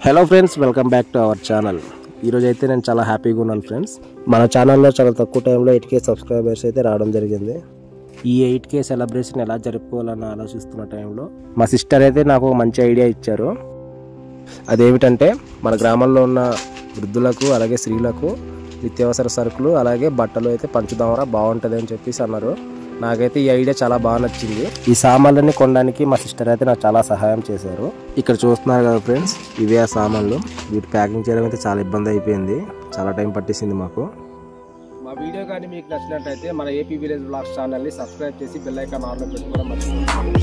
Hello friends, welcome back to our channel. ఈరోజు అయితే నేను చాలా హ్యాపీగా ఉన్నాను ఫ్రెండ్స్. మన ఛానల్లో చాలా తక్కువ టైంలో 8K సబ్స్క్రైబర్స్ అయితే రావడం జరిగింది. ఈ 8K సెలబ్రేషన్ ఎలా జరుపుకోవాలని ఆలోచిస్తున్న టైంలో మా సిస్టర్ అయితే నాకు ఒక మంచి ఐడియా ఇచ్చారు. అదేమిటంటే మన గ్రామంలో ఉన్న వృద్ధులకు అలాగే స్త్రీలకు నిత్యావసర సరుకులు అలాగే బట్టలు అయితే పంచుదామరా, బాగుంటుంది అని చెప్పేసి అన్నారు. నాకైతే ఈ ఐడియా చాలా బాగా నచ్చింది. ఈ సామాన్లన్నీ కొనడానికి మా సిస్టర్ అయితే నాకు చాలా సహాయం చేశారు. ఇక్కడ చూస్తున్నారు కదా ఫ్రెండ్స్, ఇవే ఆ సామాన్లు. వీటి ప్యాకింగ్ చేయడం అయితే చాలా ఇబ్బంది అయిపోయింది, చాలా టైం పట్టేసింది మాకు. మా వీడియో కానీ మీకు నచ్చినట్లయితే మన ఏపీ విలేజ్ బ్లాగ్స్ ఛానల్ని సబ్స్క్రైబ్ చేసి బెల్ ఐకాన్ ఆన్లో పెట్టుకోవడం మర్చిపోకండి.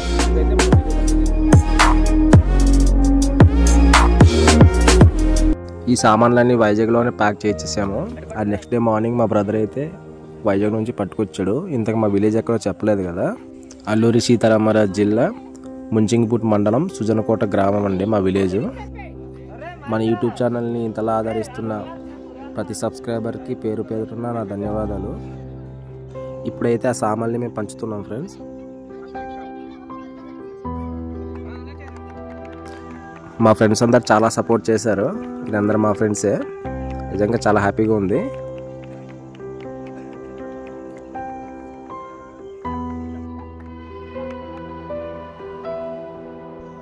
ఈ సామాన్లన్నీ వైజాగ్లోనే ప్యాక్ చేసేసాము. ఆ నెక్స్ట్ డే మార్నింగ్ మా బ్రదర్ అయితే వైజాగ్ నుంచి పట్టుకొచ్చాడు. ఇంతకు మా విలేజ్ ఎక్కడో చెప్పలేదు కదా, అల్లూరి సీతారామరాజు జిల్లా ముంచింగిపుట్ మండలం సుజనకోట గ్రామం అండి మా విలేజ్. మన యూట్యూబ్ ఛానల్ని ఇంతలా ఆదరిస్తున్న ప్రతి సబ్స్క్రైబర్కి పేరు పేరున నా ధన్యవాదాలు. ఇప్పుడైతే ఆ సామాన్లు మేము పంచుతున్నాం ఫ్రెండ్స్. మా ఫ్రెండ్స్ అందరు చాలా సపోర్ట్ చేశారు. వీళ్ళందరూ మా ఫ్రెండ్సే. నిజంగా చాలా హ్యాపీగా ఉంది.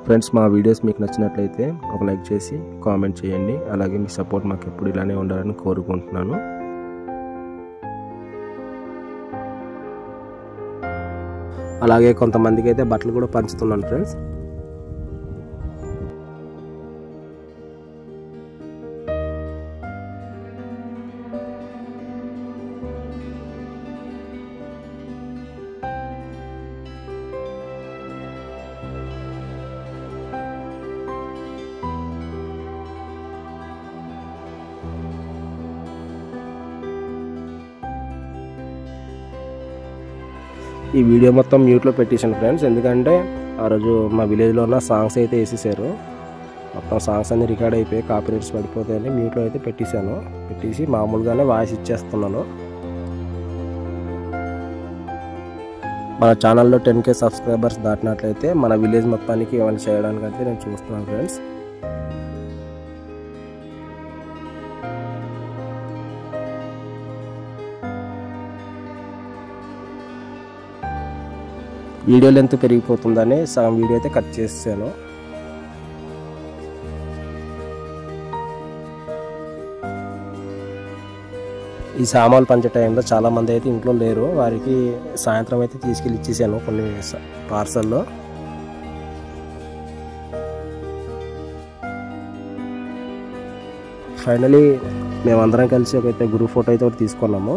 ఫ్రెండ్స్, మా వీడియోస్ మీకు నచ్చినట్లయితే ఒక లైక్ చేసి కామెంట్ చేయండి. అలాగే మీ సపోర్ట్ మాకు ఎప్పుడు ఇలానే ఉండాలని కోరుకుంటున్నాను. అలాగే కొంతమందికి అయితే బట్టలు కూడా పంచుతున్నాను ఫ్రెండ్స్. ఈ వీడియో మొత్తం మ్యూట్లో పెట్టేసాను ఫ్రెండ్స్, ఎందుకంటే ఆ రోజు మా విలేజ్లో ఉన్న సాంగ్స్ అయితే వేసేసారు. మొత్తం సాంగ్స్ అన్నీ రికార్డ్ అయిపోయి కాపీరైట్స్ పడిపోతాయని మ్యూట్లో అయితే పెట్టేసి మామూలుగానే వాయిస్ ఇచ్చేస్తున్నాను. మన ఛానల్లో 10K సబ్స్క్రైబర్స్ దాటినట్లయితే మన విలేజ్ మొత్తానికి ఏమైనా చేయడానికి అయితే నేను చూస్తున్నాను ఫ్రెండ్స్. వీడియో లెంత్ పెరిగిపోతుందని సగం వీడియో అయితే కట్ చేసాను. ఈ సామాన్లు పంచే టైంలో చాలామంది అయితే ఇంట్లో లేరు. వారికి సాయంత్రం అయితే తీసుకెళ్ళి ఇచ్చేసాను కొన్ని పార్సల్లో. ఫైనలీ మేమందరం కలిసి ఒకైతే గ్రూప్ ఫోటో అయితే ఒకటి తీసుకున్నాము.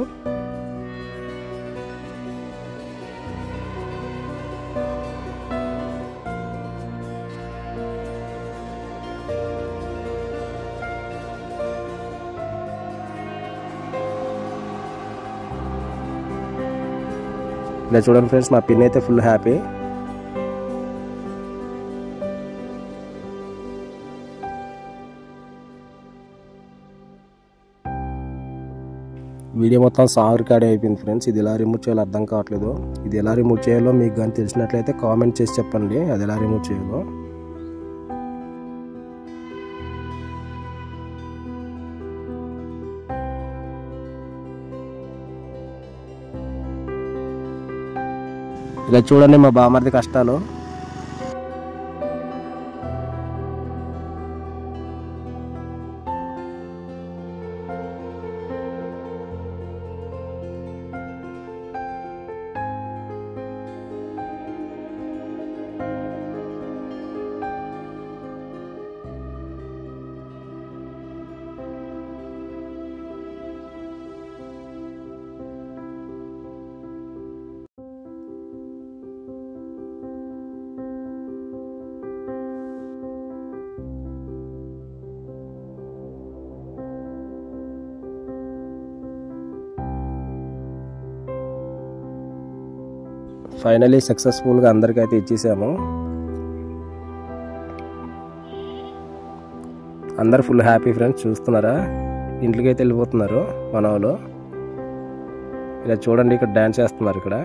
ఇలా చూడండి ఫ్రెండ్స్, మా పిన్ అయితే ఫుల్ హ్యాపీ. వీడియో మొత్తం సాంగ్ రికార్డ్ అయిపోయింది ఫ్రెండ్స్. ఇది ఎలా రిమూవ్ చేయాలో అర్థం కావట్లేదు. ఇది ఎలా రిమూవ్ చేయాలో మీకు కానీ తెలిసినట్లయితే కామెంట్ చేసి చెప్పండి, అది ఎలా రిమూవ్ చేయాలో. ఇలా చూడండి మా బామర్ది కష్టాలు. ఫైనలీ సక్సెస్ఫుల్గా అందరికైతే ఇచ్చేసాము. అందరు ఫుల్ హ్యాపీ ఫ్రెండ్స్. చూస్తున్నారా, ఇంట్లోకి అయితే వెళ్ళిపోతున్నారు మన వాళ్ళు. ఇలా చూడండి, ఇక్కడ డ్యాన్స్ చేస్తున్నారు. ఇక్కడ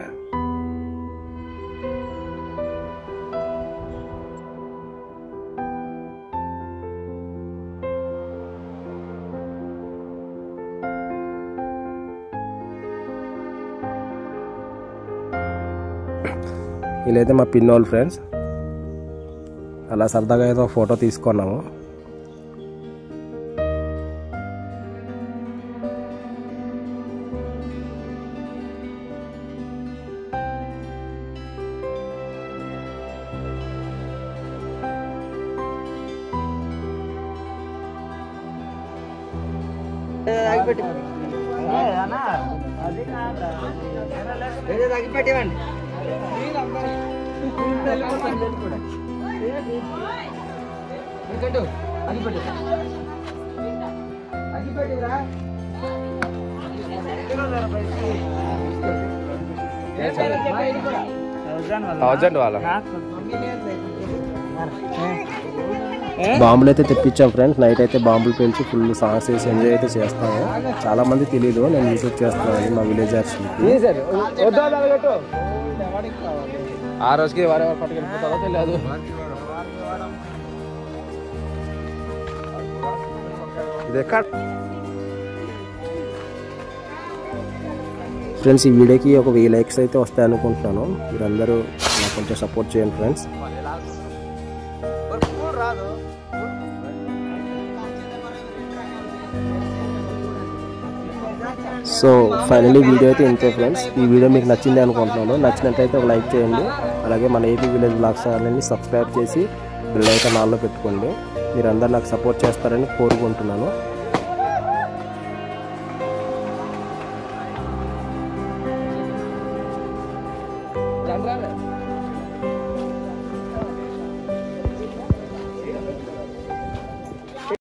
వీళ్ళైతే మా పిన్నోళ్ళు ఫ్రెండ్స్. అలా సరదాగా ఏదో ఫోటో తీసుకున్నాము. బాంబులు అయితే తెప్పించాం ఫ్రెండ్స్. నైట్ అయితే బాంబులు పేల్చి ఫుల్ సాంగ్స్ వేసి ఎంజాయ్ అయితే చేస్తాము. చాలా మంది తెలియదు నేను యూట్యూబ్ చేస్తున్నాను మా విలేజర్స్. ఆ రోజుకి వారెవరు పట్టుకెళ్ళిపోతారో తెలియదు. ఫ్రెండ్స్ ఈ వీడియోకి ఒక 1000 లైక్స్ అయితే వస్తాయి అనుకుంటున్నాను. మీరందరూ నాకు కొంచెం సపోర్ట్ చేయండి ఫ్రెండ్స్. సో ఫైనలీ వీడియో అయితే ఇంతే ఫ్రెండ్స్. ఈ వీడియో మీకు నచ్చింది అనుకుంటున్నాను. నచ్చినట్లయితే ఒక లైక్ చేయండి. అలాగే మన ఏపీ విలేజ్ బ్లాగ్స్ ఛానల్ని సబ్స్క్రైబ్ చేసి బెల్ ఐకాన్ ఆన్లో పెట్టుకోండి. మీరందరూ నాకు సపోర్ట్ చేస్తారని కోరుకుంటున్నాను.